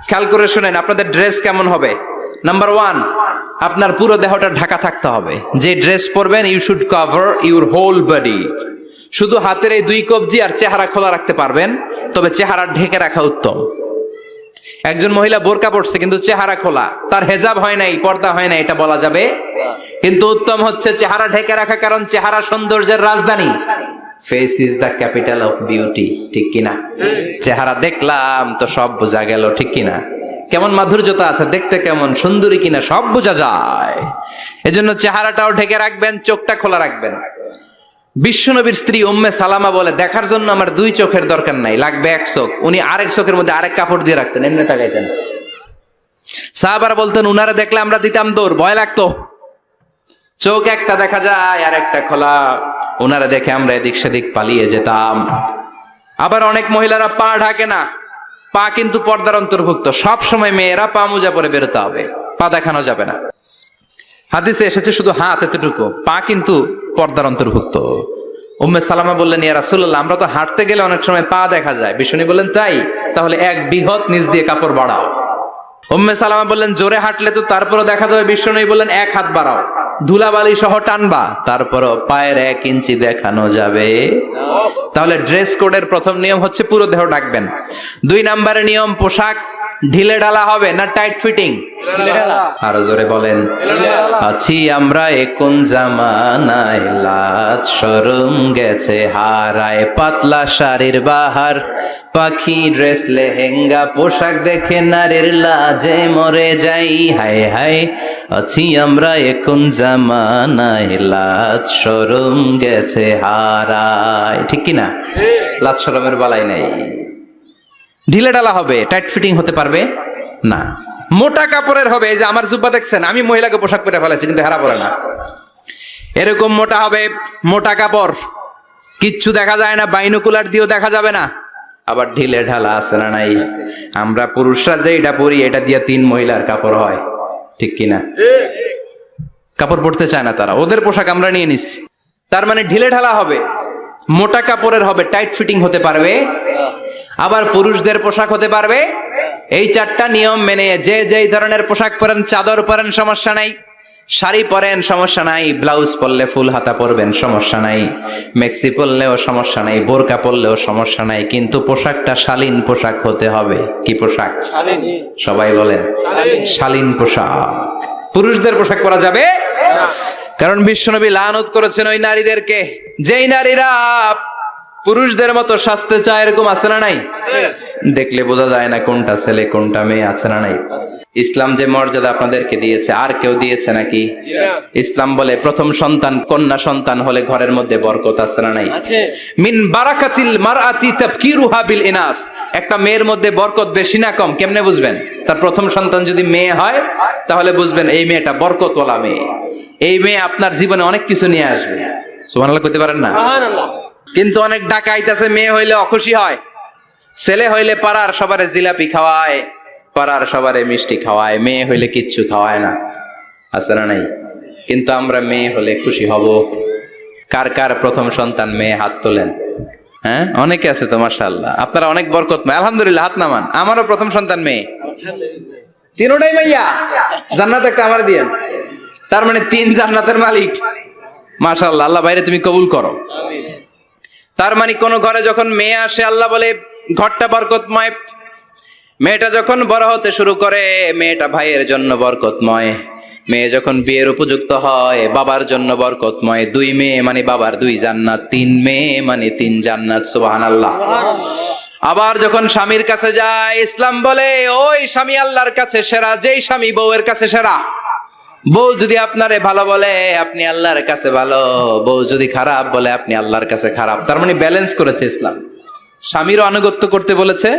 খেয়াল করে শুনেন, আপনাদের ড্রেস কেমন হবে? নাম্বার 1, আপনার পুরো দেহটা ঢাকা থাকতে হবে। যে ড্রেস পরবেন, you should cover your whole body. শুধু হাতের এই 2 কবজি আর চেহারা খোলা রাখতে পারবেন, তবে চেহারা ঢেকে রাখা উত্তম। একজন মহিলা বোরকা পরছে কিন্তু চেহারা খোলা, তার হেজাব হয় নাই, পর্দা হয় নাই, এটা বলা যাবে? কিন্তু উত্তম হচ্ছে চেহারা ঢেকে রাখা, কারণ চেহারা সৌন্দর্যের রাজধানী। Face is the capital of beauty, ঠিক কিনা? চেহারা দেখলাম তো সব বোঝা গেল, ঠিক কিনা? কেমন মাধুর্যতা আছে, দেখতে কেমন সুন্দরী কিনা সব বোঝা যায়। এজন্য চেহারাটাও ঢেকে রাখবেন, চোখটা খোলা রাখবেন। বিশ্বনবীর স্ত্রী উম্মে সালামা বলে, দেখার জন্য আমার দুই চোখের দরকার নাই, লাগবে এক চোখ। উনি আরেক চোখের মধ্যে আরেক কাপড় দিয়ে রাখতেন, এমনি তাকাইতেন। সাহাবারা বলতেন, উনারা দেখলে আমরা দিতাম দৌড়, ভয় লাগতো। চোখ একটা দেখা যায় আর একটা খোলা, ওনারা দেখে আমরা এদিক সেদিক পালিয়ে যেতাম। আবার অনেক মহিলারা পা ঢাকে না, পা কিন্তু পর্দার অন্তর্ভুক্ত। সব সময় মেয়েরা পা মোজা পরে বেরোতে হবে, পা দেখানো যাবে না। হাদিসে এসেছে শুধু হাত এতটুকু, পা কিন্তু পর্দার অন্তর্ভুক্ত। উম্মে সালামা বললেন, ইয়া রাসূলুল্লাহ, আমরা তো হাঁটতে গেলে অনেক সময় পা দেখা যায়। বিষ্ণু বললেন, তাই? তাহলে এক বৃহৎ নিচ দিয়ে কাপড় বাড়াও। উম্মে সালামা বললেন, জোরে হাঁটলে তো তারপরও দেখা যাবে। বিষ্ণু বললেন, এক হাত বাড়াও, ধুলাবালি সহ টানবা, তারপরও পায়ের 1 ইঞ্চি দেখানো যাবে। তাহলে ড্রেস কোডের প্রথম নিয়ম হচ্ছে পুরো দেহ ঢাকবেন। 2 নম্বরের নিয়ম, পোশাক ঢিলে ঢালা হবে না টাইট ফিটিং? আরো জোরে বলেন। আছি আমরা কোন জামানায়, লাজ শরম গেছে হারায়, পাতলা শাড়ির বাহার, পাখি ড্রেস লেহেঙ্গা, পোশাক দেখে নারীর লাজে মরে যাই। হায় হায়, আছি আমরা কোন জামানায়, লাজ শরম গেছে হারায়। ঠিক কিনা? লাজ শরমের বালাই নাই। ঢিলে ঢালা হবে, টাইট ফিটিং হতে পারবে না। মোটা কাপড়ের হবে। এই যে আমার জুব্বা দেখছেন, আমি মহিলাকে পোশাক পরে ফেলেছি, কিন্তু হেরা পরে না। এরকম মোটা হবে, মোটা কাপড়, কিচ্ছু দেখা যায় না, বাইনোকুলার দিয়েও দেখা যাবে না। আবার ঢিলে ঢালা আছে না নাই? আমরা পুরুষরা যে এটা পরি, এটা দিয়ে 3 মহিলার কাপড় হয়। ঠিক কিনা? কাপড় পরতে চায় না তারা, ওদের পোশাক আমরা নিয়ে নিচ্ছি। তার মানে ঢিলে ঢালা হবে, মোটা কাপড়ের হবে, টাইট ফিটিং হতে পারবে। আবার পুরুষদের পোশাক হতে পারবে। এই 4টা নিয়ম মেনে যে যেই ধরনের পোশাক পরেন, চাদর পরেন সমস্যা নাই, শাড়ি পরেন সমস্যা নাই, ব্লাউজ পরলে ফুল হাতা পরবেন সমস্যা নাই, মেক্সি পরলেও সমস্যা নাই, বোরকা পরলেও সমস্যা নাই, কিন্তু পোশাকটা শালীন পোশাক হতে হবে। কি পোশাক? সবাই বলেন, শালীন পোশাক। পুরুষদের পোশাক পরা যাবে না, কারণ বিশ্বনবী লানত করেছেন ওই নারীদেরকে, যেই নারীরা পুরুষদের মতো সাজতে চায়। এরকম আছে না নাই? দেখলে বোঝা যায় না কোনটা ছেলে কোনটা মেয়ে, আছে না নাই? ইসলাম যে মর্যাদা আপনাদেরকে দিয়েছে, আর কেউ দিয়েছে নাকি? ইসলাম বলে প্রথম সন্তান কন্যা সন্তান হলে ঘরের মধ্যে বরকত, আছে না নাই? মিন বারাকাতিল মারআতি তাবকিরুহা বিল ইনাস। একটা মেয়ের মধ্যে বরকত বেশি না কম কেমনে বুঝবেন? তার প্রথম সন্তান যদি মেয়ে হয়, তাহলে বুঝবেন এই মেয়েটা বরকতওয়ালা মেয়ে। এই মেয়ে আপনার জীবনে অনেক কিছু নিয়ে আসবে। সুবহানাল্লাহ কইতে পারেন না? কিন্তু অনেক ডাকাইত আছে, মেয়ে হইলে অখুশি হয়। ছেলে হইলে পাড়ার সবারে জিলাপি খাওয়ায়, পাড়ার সবারে মিষ্টি খাওয়ায়, মেয়ে হইলে কিচ্ছু খাওয়ায় না, আছে না নাই? কিন্তু আমরা মেয়ে হলে খুশি হব। কার কার প্রথম সন্তান মেয়ে? হাত তোলেন। হ্যাঁ, অনেকে আছে তো মাশাআল্লাহ, আপনারা অনেক বরকতময়। আলহামদুলিল্লাহ, হাত নামান। আমারও প্রথম সন্তান মেয়ে, 3টাই মাইয়া। জান্নাত একটা আমার দিয়েন। তার মানে 3 জান্নাতের মালিক। মাশাআল্লাহ, আল্লাহ বাইরে তুমি কবুল করো। তার মানে কোন ঘরে যখন মেয়ে আসে, আল্লাহ বলে ঘরটা বরকতময়। মেয়েটা যখন বড় হতে শুরু করে, মেয়েটা ভাইয়ের জন্য বরকতময়। মেয়ে যখন বিয়ের উপযুক্ত হয়, বাবার জন্য বরকতময়। 2 মেয়ে মানে বাবার 2 জান্নাত, 3 মেয়ে মানে 3 জান্নাত। সুবহানাল্লাহ। আবার যখন স্বামীর কাছে যায়, ইসলাম বলে ওই স্বামী আল্লাহর কাছে সেরা, যেই স্বামী বউয়ের কাছে সেরা। বউ যদি আপনারে ভালো বলে, আপনি আল্লাহর কাছে ভালো। বউ যদি খারাপ বলে, আপনি আল্লাহর কাছে খারাপ। তার মানে ব্যালেন্স করেছে ইসলাম। স্বামীরও আনুগত্য করতে বলেছে,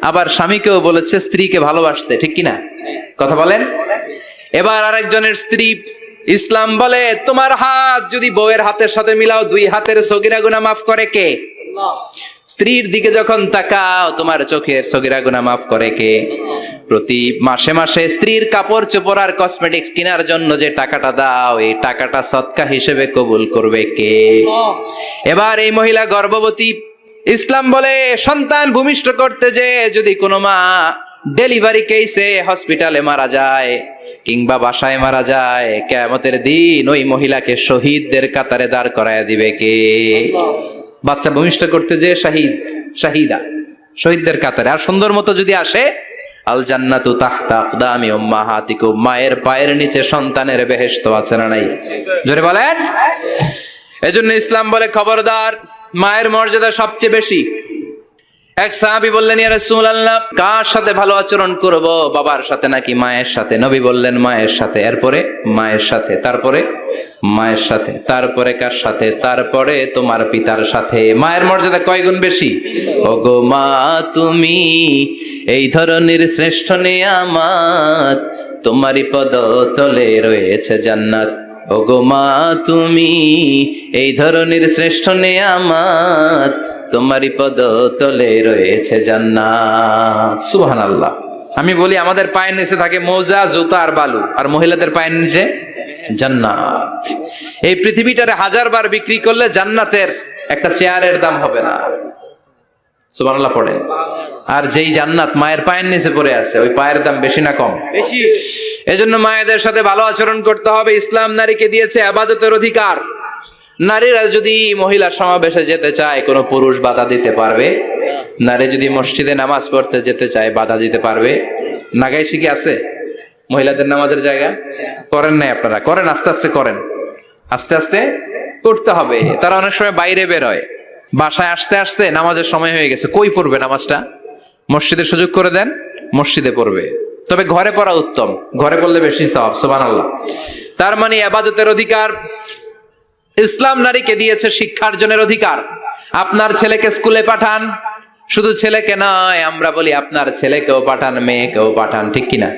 আবার স্বামীকেও বলেছে স্ত্রীকে ভালোবাসতে। ঠিক কিনা? কথা বলেন। এবার আরেকজনের স্ত্রী, ইসলাম বলে তোমার হাত যদি বউয়ের হাতের সাথে মিলাও, 2 হাতের সগীরা গুনাহ মাফ করে কে? স্ত্রীর দিকে যখন তাকাও, তোমার চোখের সগীরা গুনাহ মাফ করে কে? প্রতি মাসে মাসে স্ত্রীর কাপড় চোপড় আর কসমেটিক্স কেনার জন্য যে টাকাটা দাও, এই টাকাটা সদকা হিসেবে কবুল করবে কে? এবার এই মহিলা গর্ভবতী, ইসলাম বলে সন্তান ভূমিষ্ঠ করতে যে যদি কোনো মা ডেলিভারি কেসে হসপিটালে মারা যায় কিংবা বাসায় মারা যায়, কিয়ামতের দিন ওই মহিলাকে শহীদদের কাতারে দাঁড় করায় দিবে কে? বাচ্চা ভূমিষ্ঠ করতে যে শাহিদা, শহীদদের কাতারে। আর সুন্দর মতো যদি আসে, আল জান্নাতু তাহতা আকদামি উম্মাহাতিকুম, মায়ের পায়ের নিচে সন্তানের বেহেশত, আছে না নাই? জোরে বলেন। এজন্য ইসলাম বলে খবরদার, মায়ের মর্যাদা সবচেয়ে বেশি। এক সাহাবী বললেন, ইয়া রাসূলুল্লাহ, কার সাথে ভালো আচরণ করব? বাবার সাথে নাকি মায়ের সাথে? নবী বললেন, মায়ের সাথে। এরপরে মায়ের সাথে, তারপরে মায়ের সাথে, তারপরে কার সাথে? তারপরে তোমার পিতার সাথে। মায়ের মর্যাদা কয় গুণ বেশি? ওগো মা, তুমি এই ধরনের শ্রেষ্ঠ নিয়ামত, তোমারই পদ তলে রয়েছে জান্নাত। ওগো মা, তুমি এই ধরনের শ্রেষ্ঠ নিয়ামত, তোমারই পদ তলে রয়েছে জান্নাত। সুবহানাল্লাহ। আমি বলি, আমাদের পায়ের নিচে থাকে মোজা, জুতা আর বালু, আর মহিলাদের পায়ের নিচে জান্নাত। এই পৃথিবীটারে 1000 বার বিক্রি করলে জান্নাতের একটা চেয়ারের দাম হবে না। সুবহানাল্লাহ পড়েন। আর যেই জান্নাত মায়ের পায়ের নিচে পড়ে আছে, ওই পায়ের দাম বেশি না কম? বেশি। এজন্য মায়েদের সাথে ভালো আচরণ করতে হবে। ইসলাম নারীকে দিয়েছে ইবাদতের অধিকার। নারীরা যদি মহিলা সমাবেশে যেতে চায়, কোনো পুরুষ বাধা দিতে পারবে? নারী যদি মসজিদে নামাজ পড়তে যেতে চায়, বাধা দিতে পারবে? নাগাইশি কি আছে মহিলাদের নামাজের জায়গা? করেন নাই আপনারা? করেন, আস্তে আস্তে করেন, আস্তে আস্তে করতে হবে। তারা অনেক সময় বাইরে বেরোয়, বাসায় আসতে আসতে নামাজের সময় হয়ে গেছে, কই পড়বে নামাজটা? মসজিদের সুযোগ করে দেন, মসজিদে পড়বে। তবে ঘরে পড়া উত্তম, ঘরে পড়লে বেশি সওয়াব। সুবহানাল্লাহ। তার মানে ইবাদতের অধিকার। ইসলাম নারীকে দিয়েছে শিক্ষার্জনের অধিকার। আপনার ছেলেকে স্কুলে পাঠান, শুধু ছেলেকে নয়, আমরা বলি আপনার ছেলেকেও পাঠান, মেয়েকেও পাঠান, ঠিক কিনা?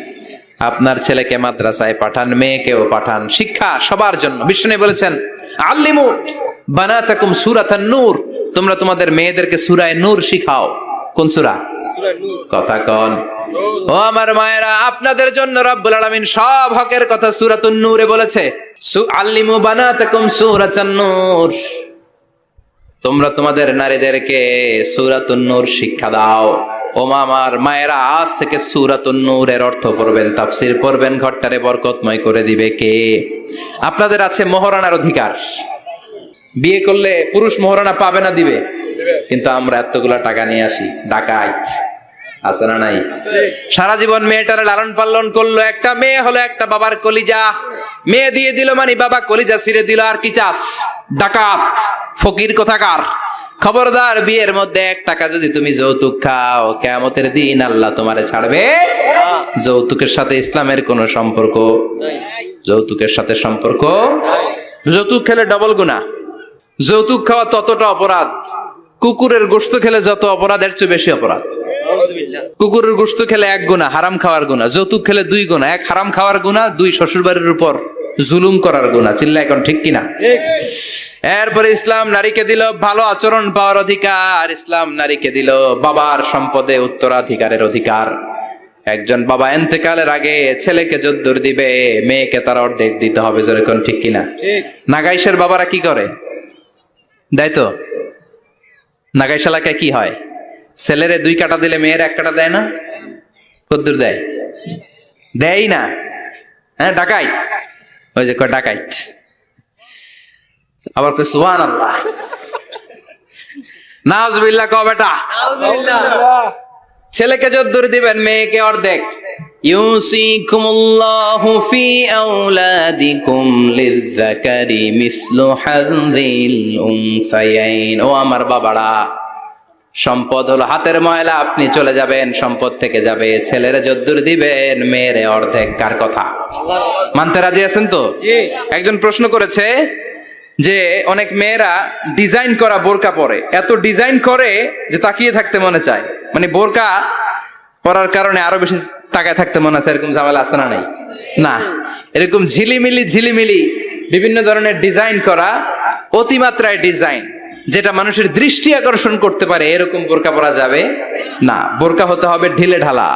আপনার ছেলেকে মাদ্রাসায় পাঠান, মেয়েকেও পাঠান। শিক্ষা সবার জন্য। বিষ্ণু বলেছেন, আল্লিমু বানাতাকুম সূরাতান নূর, তোমরা তোমাদের মেয়েদেরকে সূরা নূর শিখাও। কোন সূরা? সূরা নূর। কথা কন। ও আমার মায়েরা, আপনাদের জন্য রব্বুল আলামিন সব হকের কথা সূরাতুন নূরে বলেছে। আল্লিমু বানাতাকুম সূরাতান নূর, তোমরা তোমাদের নারীদেরকে সূরাতুন নূর শিক্ষা দাও। ও আমার মায়েরা, আজ থেকে সূরাতুন নূরের অর্থ পড়বেন, তাফসীর পড়বেন, ঘরটারে বরকতময় করে দিবে কে? আপনাদের আছে মোহরানার অধিকার। বিয়ে করলে পুরুষ মোহরানা পাবে না, দিবে? কিন্তু আমরা এতগুলা টাকা নিয়ে আসি, ডাকাইত আছে না নাই? সারা জীবন মেয়েটারে লালন পালন করলো, একটা মেয়ে হলো একটা বাবার কলিজা। মেয়ে দিয়ে দিল মানে বাবা কলিজা ছিঁড়ে দিল, আর কি চাস? ডাকাত, ফকির কোথাকার। খবরদার, বিয়ের মধ্যে 1 টাকা যদি তুমি যৌতুক খাও, কিয়ামতের দিন আল্লাহ তোমারে ছাড়বে। যৌতুকের সাথে ইসলামের কোনো সম্পর্ক? যৌতুকের সাথে সম্পর্ক। যৌতুক খেলে ডবল গুনাহ। যৌতুক খাওয়া ততটা অপরাধ, কুকুরের গোশত খেলে যত অপরাধ, এর চেয়ে বেশি অপরাধ। আউযুবিল্লাহ। কুকুরের গোশত খেলে 1 গুনাহ, হারাম খাওয়ার গুনাহ। যৌতুক খেলে 2 গুনাহ, 1 হারাম খাওয়ার গুনাহ, 2 শ্বশুরবাড়ির উপর জুলুম করার গুনাহ। চিল্লা এখন ঠিক কিনা? ঠিক। এরপরে ইসলাম নারীকে দিল ভালো আচরণ পাওয়ার অধিকার। ইসলাম নারীকে দিল বাবার সম্পদে উত্তরাধিকারের অধিকার। একজন বাবা ইন্তেকালের আগে ছেলেকে যদ্দুর দিবে, মেয়েকে তার অর্ধেক দিতে হবে। যেরকম ঠিক কিনা? ঠিক। নাগাইশের বাবারা কি করে? দেয় তো? নাগাইশ এলাকায় কি হয়? ছেলেরে 2 কাটা দিলে মেয়ের 1 কাটা দেয় না? কদ্দুর দেয়? দেয় না। হ্যাঁ, ডাকাই। ওই যে কয় ডাকাইত। আবার কই সুবহানাল্লাহ। নাউজুবিল্লাহ কও বেটা। আউযুবিল্লাহ। ছেলেকে যদ্দুর দিবেন, মেয়েকে অর্ধেক। ইউসিকুমুল্লাহু ফি আওলাদিকুম লিয-যাকারি মিসলু হাযযিল উনসায়াইন। ও আমার বাবারা, সম্পদ হলো হাতের ময়লা, আপনি চলে যাবেন, সম্পদ থেকে যাবে। ছেলেরে যদ্দুর দিবেন, মেয়েরে অর্ধেক। কার কথা? মানতে রাজি আছেন তো? জি। একজন প্রশ্ন করেছে যে অনেক মেয়েরা ডিজাইন করা বোরকা পরে, এত ডিজাইন করে যে তাকিয়ে থাকতে মনে চায়। মানে বোরকা পরার কারণে আরো বেশি তাকায় থাকতে মনে আছে, এরকম ঝামেলা আছে না নাই? না, এরকম ঝিলিমিলি বিভিন্ন ধরনের ডিজাইন করা, অতিমাত্রায় ডিজাইন, যেটা মানুষের দৃষ্টি আকর্ষণ করতে পারে, এরকম বোরকা পরা যাবে না। বোরকা হতে হবে ঢিলে ঢালা,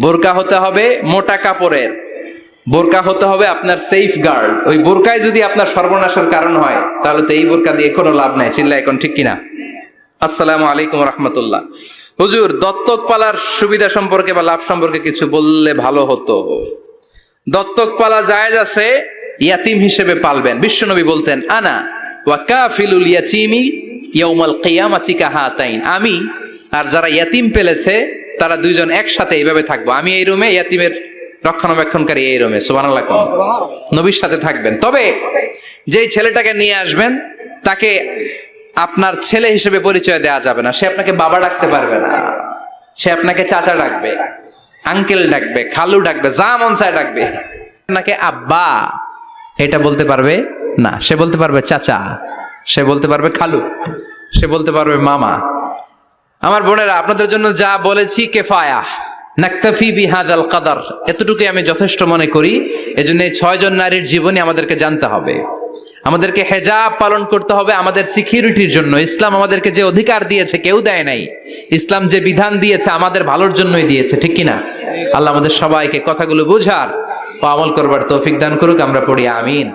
বোরকা হতে হবে মোটা কাপড়ের, বোরকা হতে হবে আপনার সেফ গার্ড। ওই বোরকায় যদি আপনার সর্বনাশের কারণ হয়, তাহলে তো এই বোরকা দিয়ে কোনো লাভ নাই। চিল্লা এখন ঠিক কিনা? আসসালামু আলাইকুম রাহমাতুল্লাহ। হুজুর, দত্তক পালার সুবিধা সম্পর্কে বা লাভ সম্পর্কে কিছু বললে ভালো হতো। দত্তক পালা জায়েজ আছে, ইয়াতিম হিসেবে পালবেন। বিশ্বনবী বলতেন, আনা ওয়া কাফিলুল ইয়াতীমি ইয়াউমাল কিয়ামাতি কাহাতাইন। আমি আর যারা ইয়াতিম পেলেছে তারা 2 জন একসাথে এইভাবে থাকবো। আমি এই রুমে, ইয়াতিমের রক্ষণাবেক্ষণকারী এই রুমে। সুবহানাল্লাহ। নবীর সাথে থাকবেন। তবে যেই ছেলেটাকে নিয়ে আসবেন, তাকে আপনার ছেলে হিসেবে পরিচয় দেওয়া যাবে না। সে আপনাকে বাবা ডাকতে পারবে না, সে আপনাকে চাচা ডাকবে, আঙ্কেল ডাকবে, খালু ডাকবে, যা মন চায় ডাকবে। আপনাকে আব্বা এটা বলতে পারবে না। সে বলতে পারবে চাচা, সে বলতে পারবে খালু, সে বলতে পারবে মামা। আমার বোনেরা, আপনাদের জন্য যা বলেছি কেফায়া, নাকতাফি বিহাদাল কাদার, এতটুকুই আমি যথেষ্ট মনে করি। এজন্য এই 6 জন নারীর জীবনী আমাদেরকে জানতে হবে, আমাদেরকে হেজাব পালন করতে হবে আমাদের সিকিউরিটির জন্য। ইসলাম আমাদেরকে যে অধিকার দিয়েছে কেউ দেয় নাই, ইসলাম যে বিধান দিয়েছে আমাদের ভালোর জন্যই দিয়েছে, ঠিক কিনা? আল্লাহ আমাদের সবাইকে কথাগুলো বুঝার ও আমল করবার তৌফিক দান করুক। আমরা পড়ি আমিন।